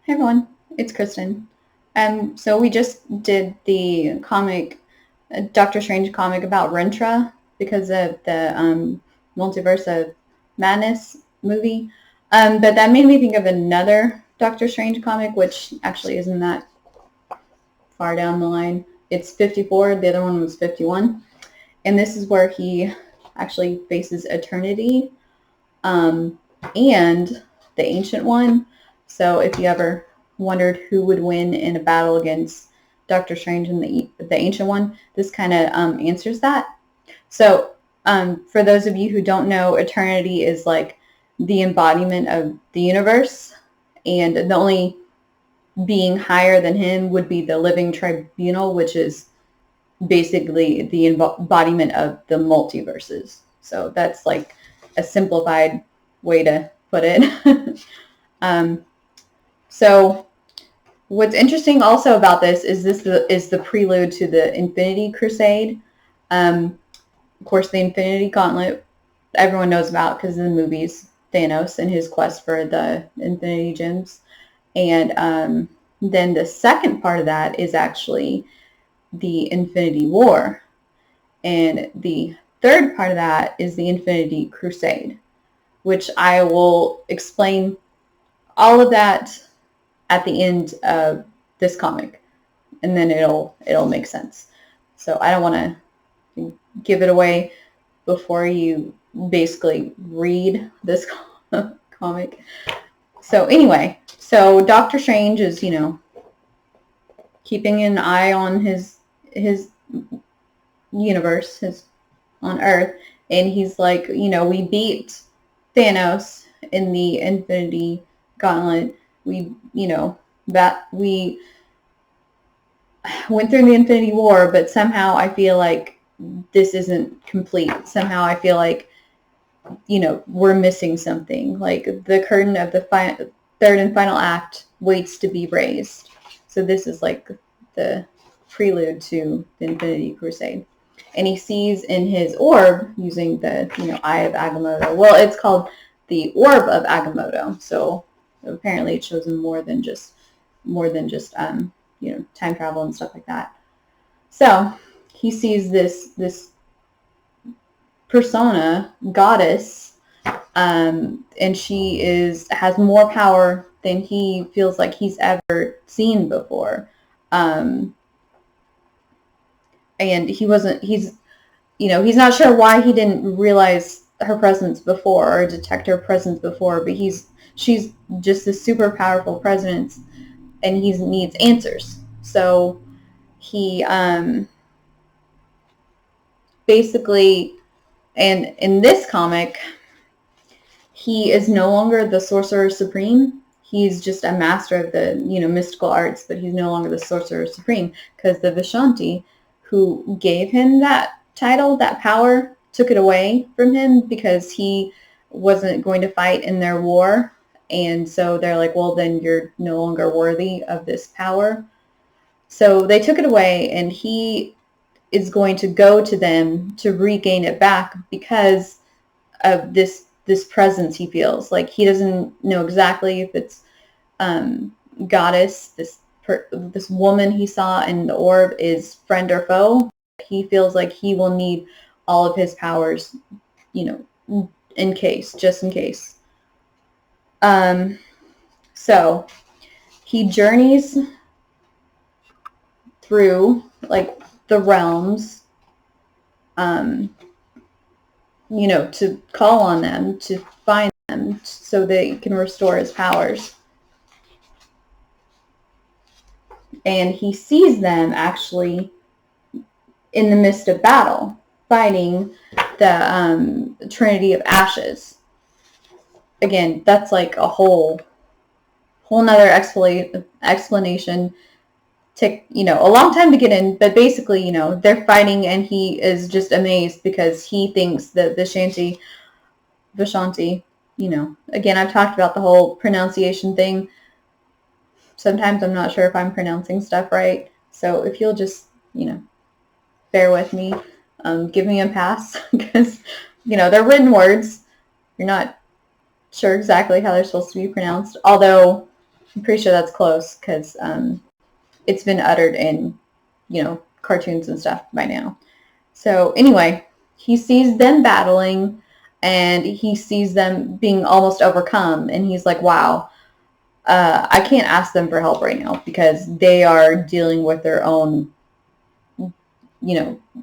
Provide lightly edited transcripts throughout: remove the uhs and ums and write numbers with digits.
Hey everyone, it's Kristen. So we just did the comic, Doctor Strange comic about Rentra because of the Multiverse of Madness movie. But that made me think of another Doctor Strange comic, which actually isn't that far down the line. It's 54, the other one was 51. And this is where he actually faces Eternity and the Ancient One. So if you ever wondered who would win in a battle against Doctor Strange and the Ancient One, this kind of answers that. So for those of you who don't know, Eternity is like the embodiment of the universe, and the only being higher than him would be the Living Tribunal, which is basically the embodiment of the multiverses. So that's like a simplified way to put it. So what's interesting also about this is is the prelude to the Infinity Crusade. Of course, the Infinity Gauntlet everyone knows about because of the movies, Thanos and his quest for the Infinity Gems. And then the second part of that is actually the Infinity War. And the third part of that is the Infinity Crusade, which I will explain all of that at the end of this comic, and then it'll make sense. So I don't want to give it away before you basically read this comic. So anyway, so Doctor Strange is, keeping an eye on his universe, on Earth, and he's like, we beat Thanos in the Infinity Gauntlet. We went through the Infinity War, but somehow I feel like this isn't complete. Somehow I feel like, we're missing something. Like the curtain of the third and final act waits to be raised. So this is like the prelude to the Infinity Crusade. And he sees in his orb, using the, Eye of Agamotto. Well, it's called the Orb of Agamotto. So apparently it shows him more than just time travel and stuff like that. So he sees this persona, goddess, and she has more power than he feels like he's ever seen before. And he's not sure why he didn't realize her presence before or detect her presence before, but she's just this super powerful presence, and he needs answers. So he basically, and in this comic, he is no longer the Sorcerer Supreme. He's just a master of the, mystical arts, but he's no longer the Sorcerer Supreme because the Vishanti, who gave him that title, that power, took it away from him because he wasn't going to fight in their war. And so they're like, well, then you're no longer worthy of this power. So they took it away, and he is going to go to them to regain it back because of this presence he feels. Like he doesn't know exactly if it's goddess, this woman he saw in the orb is friend or foe. He feels like he will need all of his powers, just in case. So he journeys through like the realms, to call on them, to find them so that he can restore his powers. And he sees them actually in the midst of battle, fighting the Trinity of Ashes. Again, that's like a whole nother explanation. Took, a long time to get in, but basically, they're fighting, and he is just amazed because he thinks that Vishanti, again, I've talked about the whole pronunciation thing. Sometimes I'm not sure if I'm pronouncing stuff right. So if you'll just, bear with me, give me a pass because, they're written words. You're not sure exactly how they're supposed to be pronounced. Although I'm pretty sure that's close because it's been uttered in, cartoons and stuff by now. So anyway, he sees them battling and he sees them being almost overcome, and he's like, wow, I can't ask them for help right now because they are dealing with their own,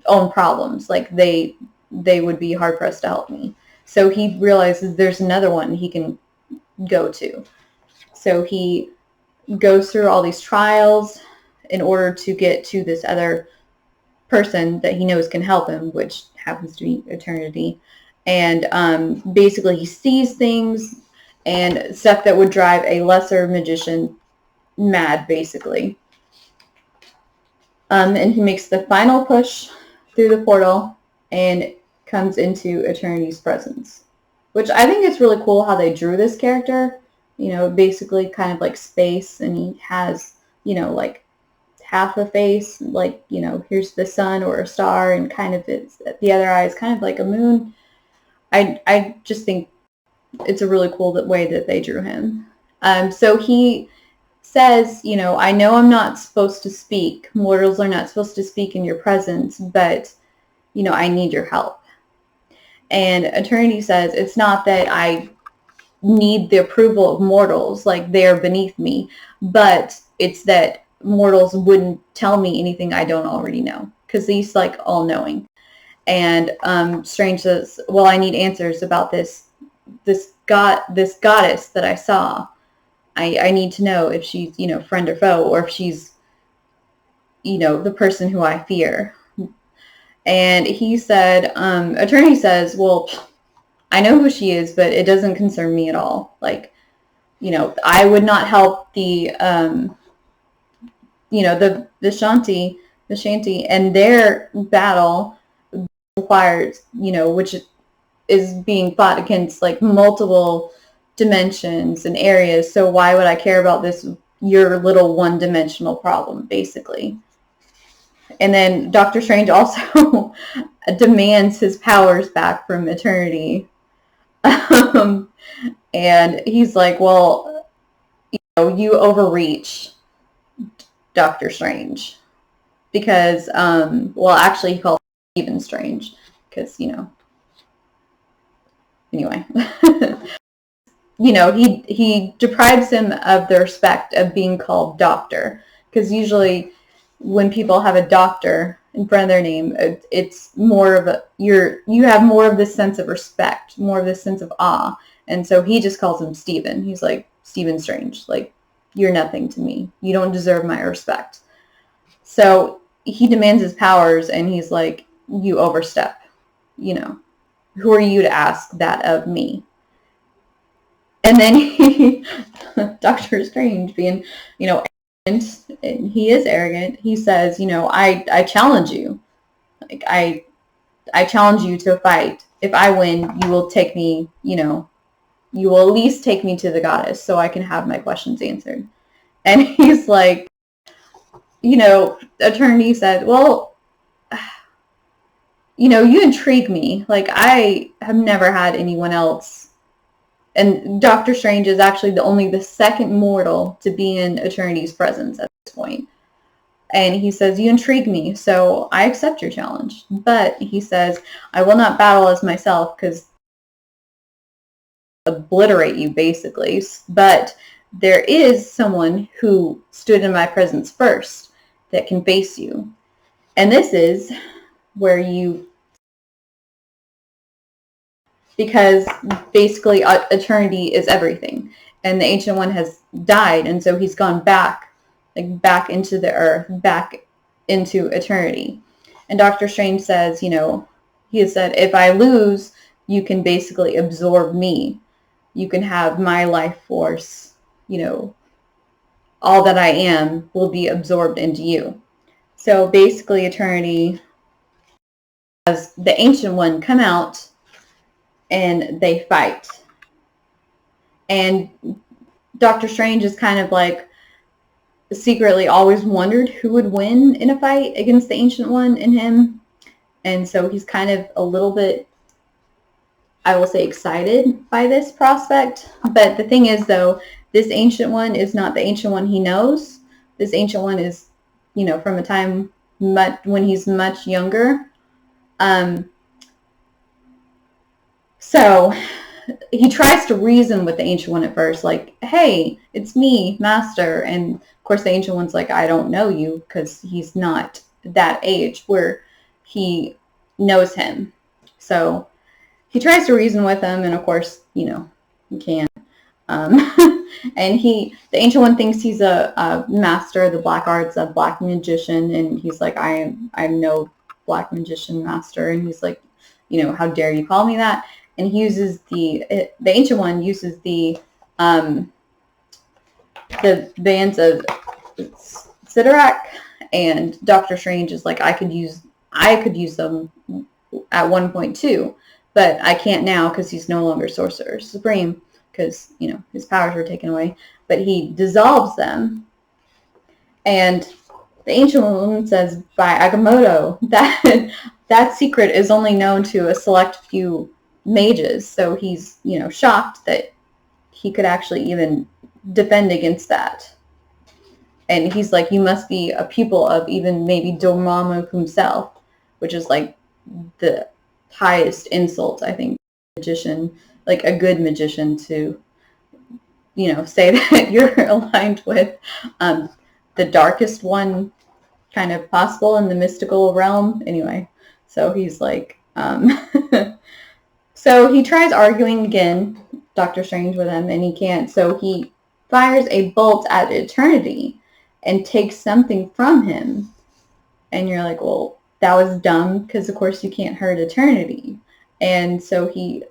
own problems. Like they would be hard pressed to help me. So he realizes there's another one he can go to. So he goes through all these trials in order to get to this other person that he knows can help him, which happens to be Eternity. And basically he sees things and stuff that would drive a lesser magician mad, basically. And he makes the final push through the portal and comes into Eternity's presence, which I think it's really cool how they drew this character. Basically kind of like space, and he has, like half a face, like, here's the sun or a star, and kind of the other eye is kind of like a moon. I just think it's a really cool way that they drew him. So he says, I know I'm not supposed to speak. Mortals are not supposed to speak in your presence, but, I need your help. And Eternity says, it's not that I need the approval of mortals, like they're beneath me, but it's that mortals wouldn't tell me anything I don't already know, because he's like all-knowing. And Strange says, well, I need answers about this goddess that I saw. I need to know if she's, friend or foe, or if she's, the person who I fear. And he said, Eternity says, well, I know who she is, but it doesn't concern me at all. Like, I would not help the Shanti, and their battle requires, which is being fought against like multiple dimensions and areas. So why would I care about your little one-dimensional problem, basically? And then Doctor Strange also demands his powers back from Eternity. And he's like, well, you overreach, Doctor Strange. Because, actually he calls Stephen Strange. Because, anyway. He deprives him of the respect of being called doctor. Because usually when people have a doctor in front of their name, it's more of you have more of this sense of respect, more of this sense of awe. And so he just calls him Stephen. He's like, Stephen Strange, like, you're nothing to me. You don't deserve my respect. So he demands his powers, and he's like, you overstep. Who are you to ask that of me? And then Doctor Strange, being, arrogant, and he is arrogant, he says, I challenge you. Like, I challenge you to a fight. If I win, you will take me, you will at least take me to the goddess so I can have my questions answered. And he's like, Eternity said, well, you intrigue me. Like, I have never had anyone else. And Doctor Strange is actually only the second mortal to be in Eternity's presence at this point. And he says, you intrigue me, so I accept your challenge. But he says, I will not battle as myself, because obliterate you, basically. But there is someone who stood in my presence first that can face you. And this is where because basically Eternity is everything. And the Ancient One has died, and so he's gone back into the earth, back into Eternity. And Doctor Strange says, he has said, if I lose, you can basically absorb me. You can have my life force, all that I am will be absorbed into you. So basically Eternity has the Ancient One come out, and they fight. And Doctor Strange is kind of like secretly always wondered who would win in a fight against the Ancient One and him. And so he's kind of a little bit, I will say, excited by this prospect. But the thing is, though, this Ancient One is not the Ancient One he knows. This Ancient One is, from a time when he's much younger. So he tries to reason with the Ancient One at first, like, hey, it's me, Master. And of course the Ancient One's like, I don't know you, because he's not that age where he knows him. So he tries to reason with him, and of course, he can't. And the Ancient One thinks he's a master of the black arts, a black magician, and he's like, I'm no black magician master. And he's like, how dare you call me that? And he uses the Ancient One uses the bands of Sidorak, and Doctor Strange is like, I could use them at one point too, but I can't now because he's no longer Sorcerer Supreme, because his powers were taken away. But he dissolves them, and the Ancient One says by Agamotto that secret is only known to a select few mages. So he's shocked that he could actually even defend against that. And he's like, you must be a pupil of even maybe Dormammu himself, which is like the highest insult, I think, magician, like a good magician, to say that you're aligned with the darkest one kind of possible in the mystical realm. Anyway, so he's like, so he tries arguing again, Doctor Strange, with him, and he can't. So he fires a bolt at Eternity and takes something from him. And you're like, well, that was dumb, because of course you can't hurt Eternity. And so he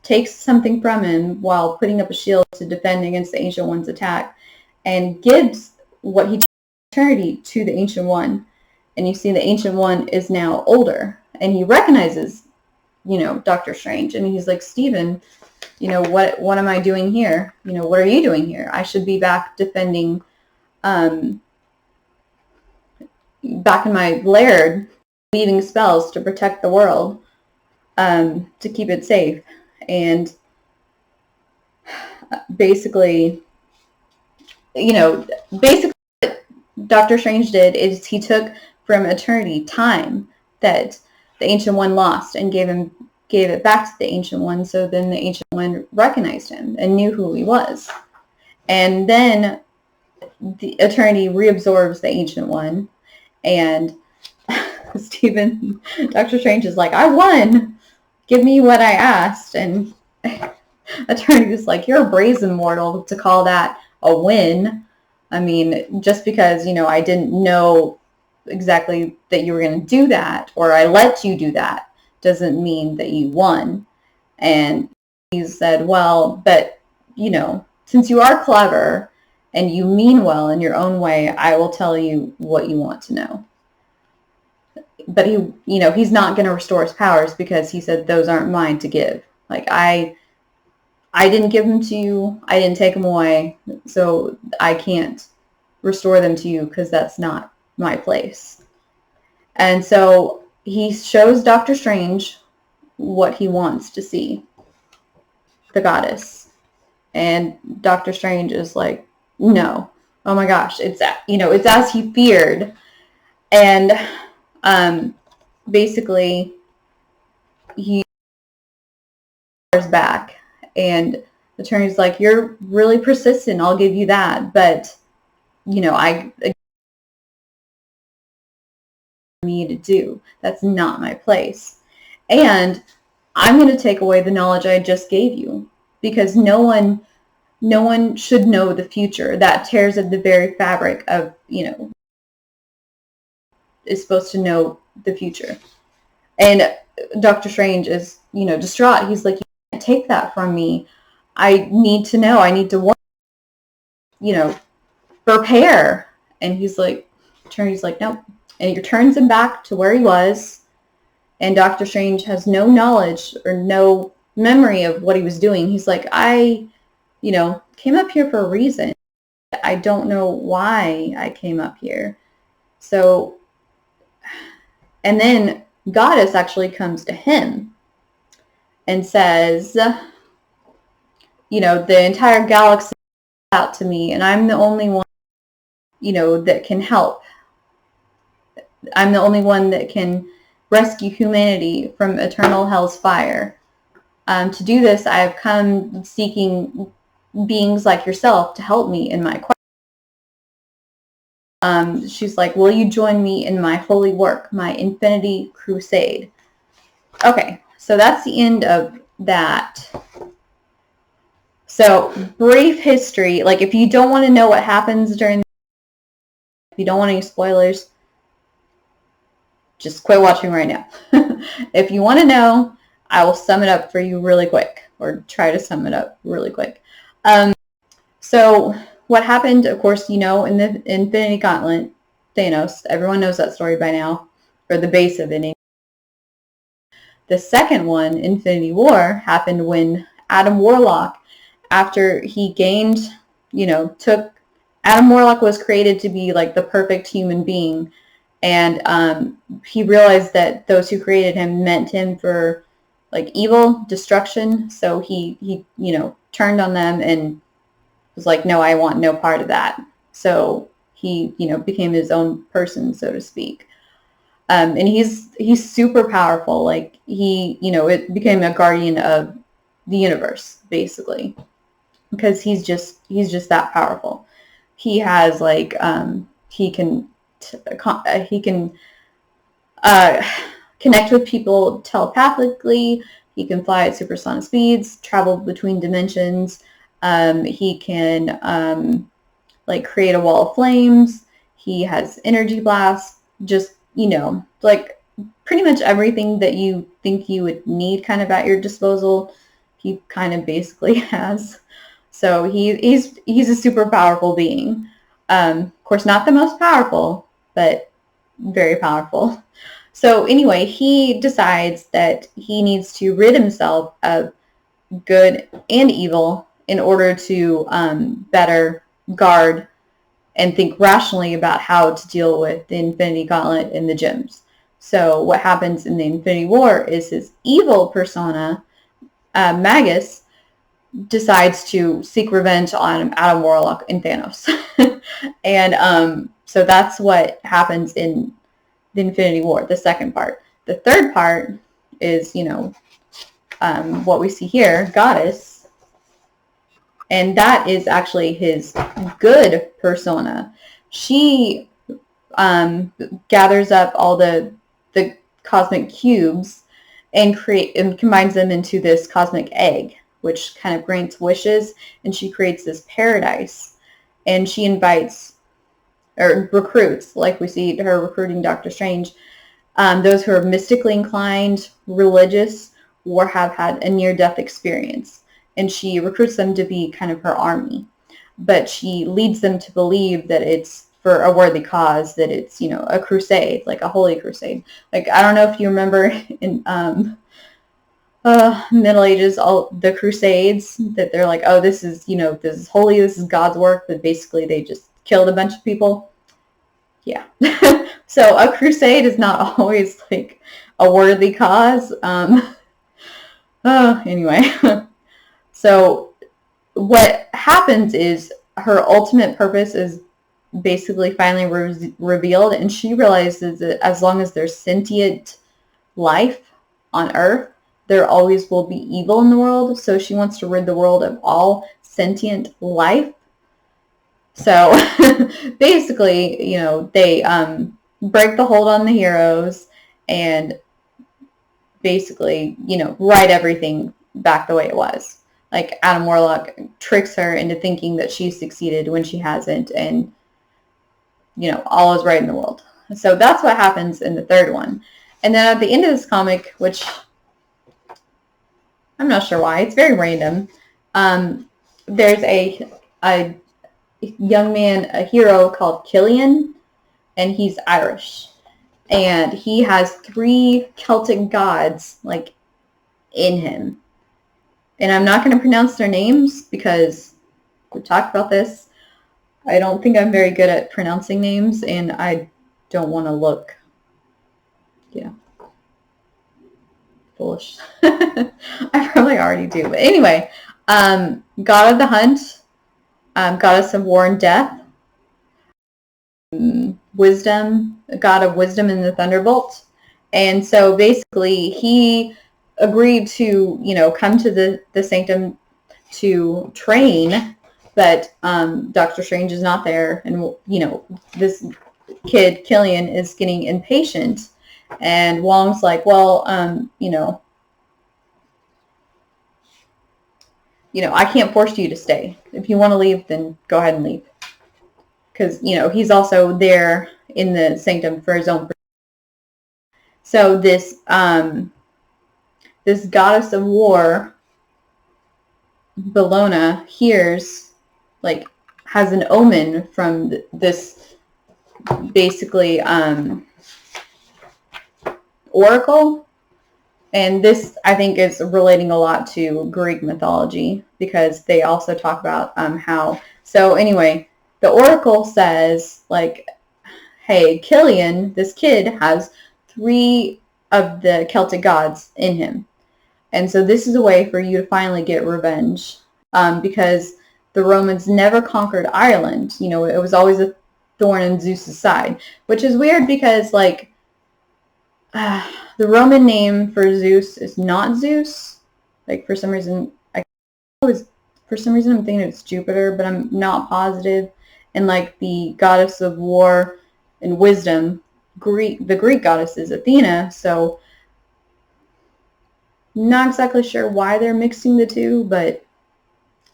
takes something from him while putting up a shield to defend against the Ancient One's attack, and gives what he took Eternity to the Ancient One. And you see the Ancient One is now older, and he recognizes, Doctor Strange, and he's like, Stephen, what am I doing here? What are you doing here? I should be back defending, back in my lair, weaving spells to protect the world, to keep it safe. And basically what Doctor Strange did is he took from Eternity time that the Ancient One lost, and gave it back to the Ancient One. So then the Ancient One recognized him and knew who he was. And then the Eternity reabsorbs the Ancient One, and Doctor Strange is like, I won! Give me what I asked. And Eternity is like, you're a brazen mortal to call that a win. I mean, just because, I didn't know exactly that you were going to do that, or I let you do that, doesn't mean that you won. And he said, well, but, since you are clever and you mean well in your own way, I will tell you what you want to know. But he's not going to restore his powers, because he said those aren't mine to give. Like, I didn't give them to you. I didn't take them away. So I can't restore them to you, because that's not my place. And so he shows Doctor Strange what he wants to see, the goddess. And Doctor Strange is like, no. Oh my gosh, it's as he feared. And basically he goes back, and the attorney's like, you're really persistent, I'll give you that, but I me to do, that's not my place, and I'm going to take away the knowledge I just gave you, because no one should know the future. That tears at the very fabric of is supposed to know the future. And Doctor Strange is distraught. He's like, you can't take that from me. I need to know. I need to work, prepare. And he's like, nope. And he returns him back to where he was. And Doctor Strange has no knowledge or no memory of what he was doing. He's like, I came up here for a reason. I don't know why I came up here. So, and then Goddess actually comes to him and says, the entire galaxy out to me, and I'm the only one, that can help. I'm the only one that can rescue humanity from eternal hell's fire. To do this, I have come seeking beings like yourself to help me in my quest. She's like, will you join me in my holy work, my infinity crusade? Okay, so that's the end of that. So, brief history. Like, if you don't want to know what happens if you don't want any spoilers, just quit watching right now. If you want to know, I will sum it up for you really quick, or try to sum it up really quick. So what happened, of course, in the Infinity Gauntlet, Thanos, everyone knows that story by now, or the base of it. The second one, Infinity War, happened when Adam Warlock, after he gained, Adam Warlock was created to be like the perfect human being. And he realized that those who created him meant him for like evil, destruction. So he turned on them and was like, no, I want no part of that. So he, became his own person, so to speak. And he's super powerful. Like it became a guardian of the universe, basically, because he's just that powerful. He has like he can connect with people telepathically. He can fly at supersonic speeds, travel between dimensions. He can like create a wall of flames. He has energy blasts. Just like pretty much everything that you think you would need kind of at your disposal, he kind of basically has. So he's a super powerful being. Of course, not the most powerful, but very powerful. So anyway, he decides that he needs to rid himself of good and evil in order to better guard and think rationally about how to deal with the Infinity Gauntlet and the gems. So what happens in the Infinity War is his evil persona, Magus, decides to seek revenge on Adam Warlock and Thanos. And so that's what happens in the Infinity War, the second part. The third part is, what we see here, Goddess. And that is actually his good persona. She gathers up all the cosmic cubes and combines them into this cosmic egg, which kind of grants wishes, and she creates this paradise. And she invites or recruits, like we see her recruiting Doctor Strange, those who are mystically inclined, religious, or have had a near-death experience. And she recruits them to be kind of her army. But she leads them to believe that it's for a worthy cause, that it's, a crusade, like a holy crusade. Like, I don't know if you remember in Middle Ages, all the crusades, that they're like, oh, this is holy, this is God's work, but basically they just killed a bunch of people. Yeah. So a crusade is not always like a worthy cause. Anyway. So what happens is her ultimate purpose is basically finally revealed, and she realizes that as long as there's sentient life on Earth, there always will be evil in the world. So she wants to rid the world of all sentient life. So basically, they break the hold on the heroes and basically, write everything back the way it was. Like Adam Warlock tricks her into thinking that she's succeeded when she hasn't, and all is right in the world. So that's what happens in the third one. And then at the end of this comic, which I'm not sure why, it's very random, there's a young man, a hero called Killian, and he's Irish. And he has 3 Celtic gods, like, in him. And I'm not going to pronounce their names because we've talked about this. I don't think I'm very good at pronouncing names, and I don't want to look, foolish. I probably already do. But anyway, God of the Hunt, goddess of war and death, wisdom, god of wisdom and the thunderbolt. And so basically he agreed to, come to the sanctum to train, but Doctor Strange is not there, and this kid Killian is getting impatient, and Wong's like, well, I can't force you to stay. If you want to leave, then go ahead and leave, because he's also there in the sanctum for his own. So this goddess of war, Bellona, hears, has an omen from this basically oracle. And this, I think, is relating a lot to Greek mythology, because they also talk about how. So anyway, the oracle says, hey, Killian, this kid, has 3 of the Celtic gods in him. And so this is a way for you to finally get revenge, because the Romans never conquered Ireland. It was always a thorn in Zeus's side, which is weird because, the Roman name for Zeus is not Zeus. For some reason, I'm thinking it's Jupiter, but I'm not positive. And the goddess of war and wisdom, the Greek goddess is Athena. So not exactly sure why they're mixing the two, but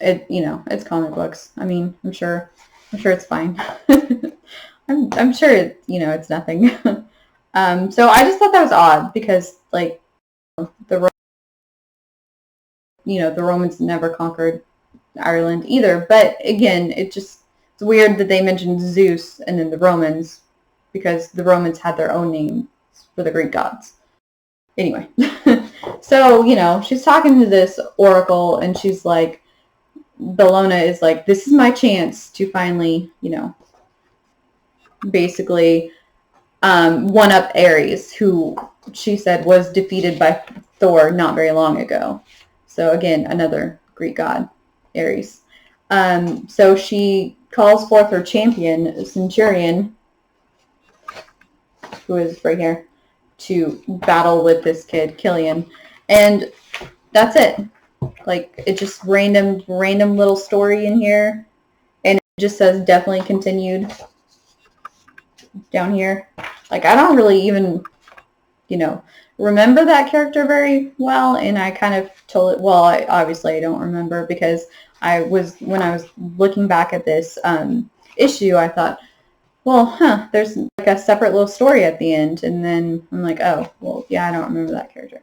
it's comic books. I mean, I'm sure it's fine. I'm sure it's nothing. So I just thought that was odd, because the Romans never conquered Ireland either. But again, it's weird that they mentioned Zeus and then the Romans, because the Romans had their own names for the Greek gods. Anyway, so she's talking to this oracle, and she's like, Bellona is like, this is my chance to finally, basically one up Ares, who she said was defeated by Thor not very long ago. So again, another Greek god, Ares. So she calls forth her champion, Centurion, who is right here, to battle with this kid, Killian. And that's it. It's just random little story in here. And it just says definitely continued down here. I don't really even, remember that character very well, and I kind of told it, well, obviously I don't remember, because when I was looking back at this issue, I thought, well, there's a separate little story at the end, and then I'm like, oh, well, yeah, I don't remember that character.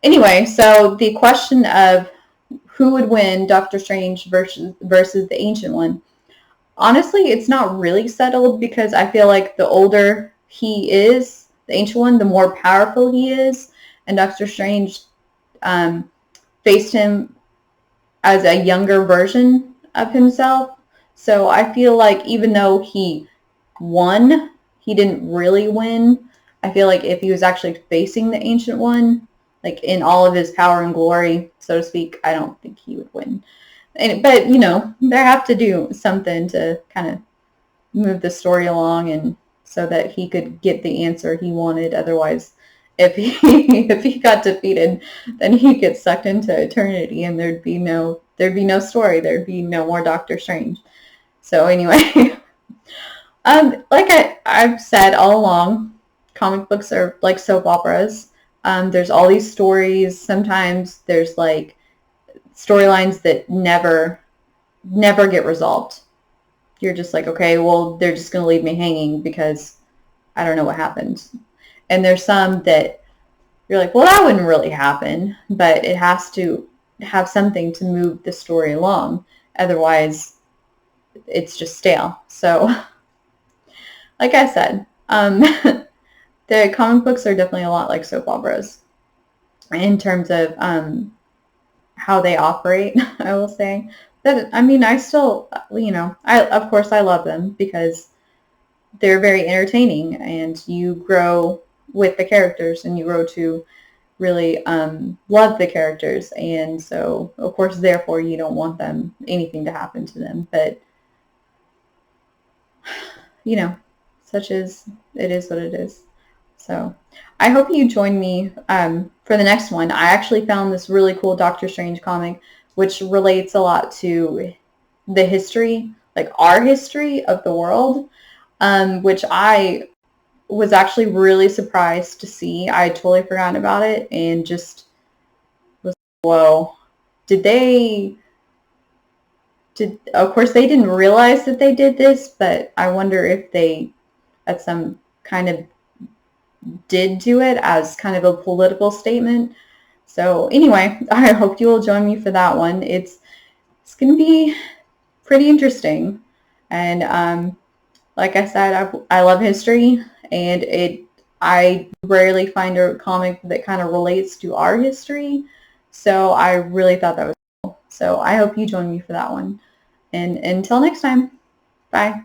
Anyway, so the question of who would win, Doctor Strange versus the Ancient One, honestly, it's not really settled, because I feel like the older he is, the Ancient One, the more powerful he is, and Doctor Strange faced him as a younger version of himself. So I feel like even though he won, he didn't really win. I feel like if he was actually facing the Ancient One, in all of his power and glory, so to speak, I don't think he would win. But they have to do something to kind of move the story along, and so that he could get the answer he wanted. Otherwise, if he got defeated, then he'd get sucked into eternity, and there'd be no story. There'd be no more Doctor Strange. So anyway, I've said all along, comic books are like soap operas. There's all these stories. Sometimes there's storylines that never get resolved. You're just like, okay, well, they're just going to leave me hanging because I don't know what happened. And there's some that you're like, well, that wouldn't really happen, but it has to have something to move the story along. Otherwise, it's just stale. So, like I said, the comic books are definitely a lot like soap operas in terms of how they operate, I will say. That, I mean, I still, of course I love them because they're very entertaining, and you grow with the characters, and you grow to really love the characters, and so, of course, therefore, you don't want anything to happen to them. But you know, such as it is what it is. So I hope you join me for the next one. I actually found this really cool Doctor Strange comic, which relates a lot to the history, like our history of the world, which I was actually really surprised to see. I had totally forgotten about it and just was, whoa. Did they, of course they didn't realize that they did this, but I wonder if they at some kind of did do it as kind of a political statement. So anyway, I hope you will join me for that one. It's going to be pretty interesting. And like I said, I love history, and I rarely find a comic that kind of relates to our history. So I really thought that was cool. So I hope you join me for that one. And until next time, bye.